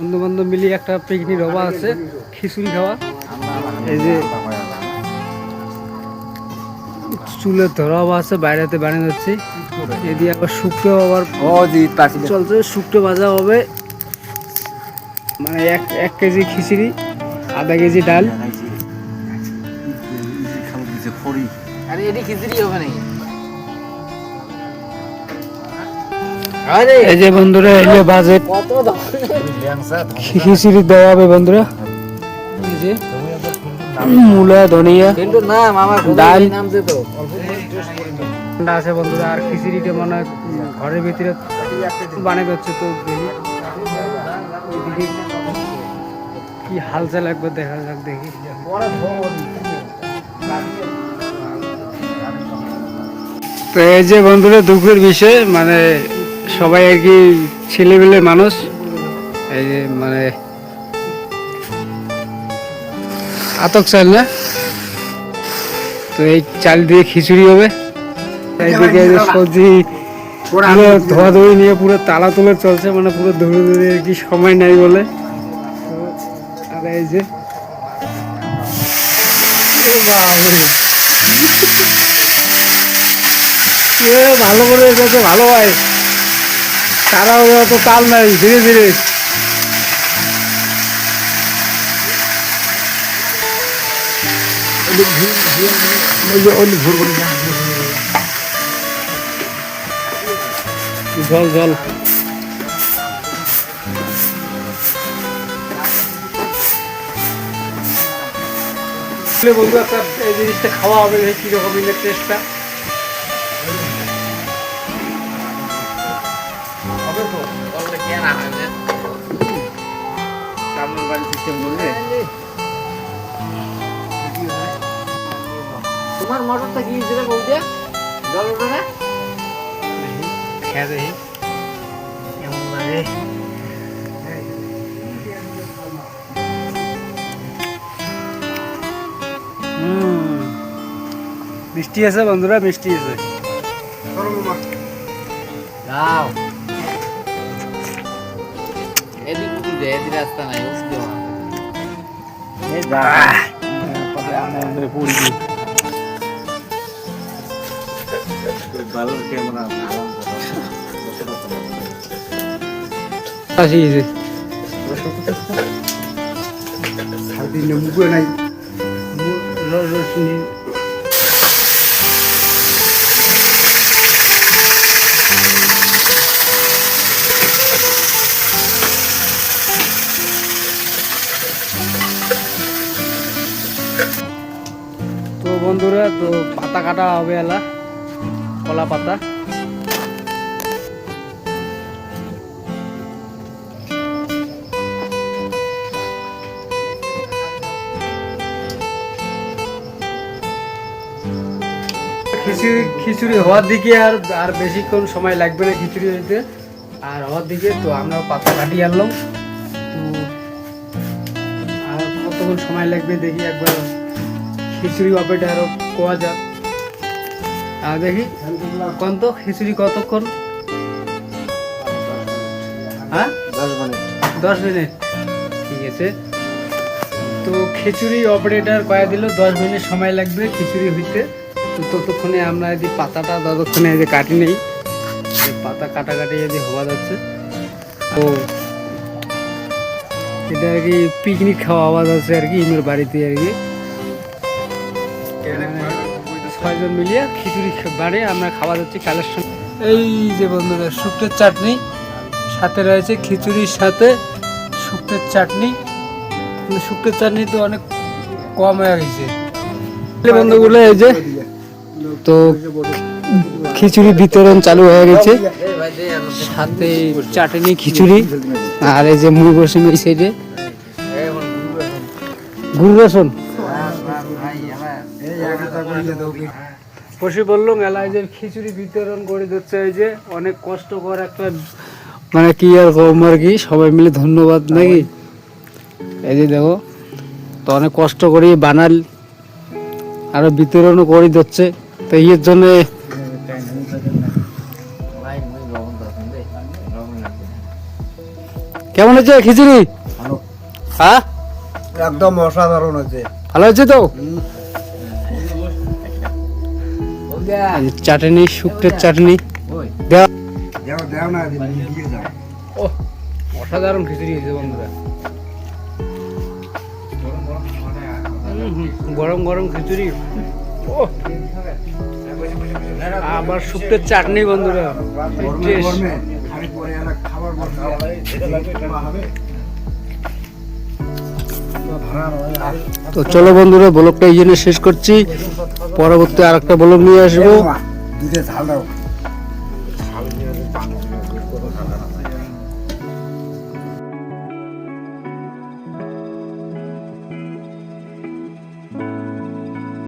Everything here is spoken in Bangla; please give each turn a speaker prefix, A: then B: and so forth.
A: বন্ধু বান্ধব মিলিয়ে একটা পিকনিক হওয়া আছে, খিচুড়ি খাওয়া। এই যে চুলের ধরা হওয়া আছে, বাইরেতে বানিয়ে যাচ্ছি। এদিকে আবার শুক্তো আবার চলছে, শুক্তো ভাজা হবে। মানে এক কেজি খিচুড়ি, আধা কেজি ডাল। এই যে বন্ধুরা, এই যে বাজেট খিচুড়ি দেওয়া হবে বন্ধুরা। এই যে মূলা, ধনিয়া, ডাল আছে বন্ধুরা। আর খিচুড়িটা মনে হয় ঘরের ভিতরে বানিয়ে যাচ্ছে। তো কি হালচাল একবার দেখা যাক, দেখি। তো এই যে বন্ধুরা, দুঃখের বিষয় মানে সবাই আর কি ছেলেবেলে মানুষ। এই যে মানে আতক চাল না, তো এই চাল দিয়ে খিচুড়ি হবে। এইদিকে সবজি ধোয়াধুয়ি নিয়ে পুরো তালা তুলে চলছে, মানে পুরো ধরে ধরে আর কি, সময় নাই বলে। আর এই যে ভালো করে যাচ্ছে, ভালো হয়। তারা অত তাল নাই, ধীরে ধীরে। জল জল বন্ধু, একটা এই জিনিসটা খাওয়া হবে, কিরকম টেস্টটা তোমার মোটরটা কি বলতে জল ওঠে না, খেয়ে দেখি কেমন লাগে। মিষ্টি আছে বন্ধুরা, মিষ্টি আছে। রাস্তা নাই, তো বন্ধুরা, তো পাতা কাটা হবে, এলা কলা পাতা। খিচুড়ি হওয়ার দিকে আর বেশিক্ষণ সময় লাগবে না খিচুড়ি হইতে আর হওয়ার দিকে। তো আমরা পাতা কাটিয়ে আনলাম, তো আর কতক্ষণ সময় লাগবে দেখি একবার। খিচুড়ি অপেটা আরো কোয়া যাক, আর দেখি কোন তো খিচুড়ি কতক্ষণ। হ্যাঁ, 10 মিনিট, ঠিক আছে। তো খিচুড়ি অপারেটর কয়া দিল 10 মিনিট সময় লাগবে খিচুড়ি হইতে। তো ততক্ষণে আমরা যদি পাতাটা ততক্ষণে যে কাটি নেই, পাতা কাটাকাটি যদি হওয়া যাচ্ছে। তো এটা আর কি পিকনিক খাওয়া আওয়াজ আছে আর কি, ইমের বাড়িতে আর কি 6 জন মিলিয়ে খিচুড়ি বাড়ি আমরা খাওয়া যাচ্ছি কালেকশন। এই যে বন্ধুরা, শুক্তোর চাটনি সাথে রয়েছে, খিচুড়ির সাথে শুক্তোর চাটনি। শুক্তোর চাটনি তো অনেক কম হয়ে গেছে বন্ধুগুলো। এই যে তো খিচুড়ি বিতরণ চালু হয়ে গেছে, সাথে চাটনি, খিচুড়ি। আর এই যে মুড়ি বসে এই সাইডে গুড় রসুন বসে বললাম এলাকায় যে খিচুড়ি বিতরণ করে দিচ্ছে। এই যে অনেক কষ্টকর একটা, মানে কি আর কম আর কি, সবাই মিলে ধন্যবাদ নাকি। এই যে দেখো, তো অনেক কষ্ট করে বানাল, আরো বিতরণও করে দিচ্ছে। তো এর জন্য কেমন হয়েছে খিচুড়ি?
B: ভালো,
A: হ্যাঁ
B: একদম অসাধারণ হয়েছে।
A: ভালো হয়েছে তো? এই যে চাটনি, শুক্তের চাটনি দেওয়া।
B: দেও না, দিয়ে যাও।
A: ও অসাধারণ খিচুড়ি হয়েছে বন্ধুরা। গরম গরম খিচুড়ি, ও আবার শুক্তের চাটনি বন্ধুরা।
B: গরমে গরমে খালি পরে এলা খাবার বসে
A: তো চলো বন্ধুরা, ব্লগটা এই জন্য শেষ করছি। পরবর্তী আরেকটা ব্লগ নিয়ে আসবো।
B: দুধে ঝাল দাও।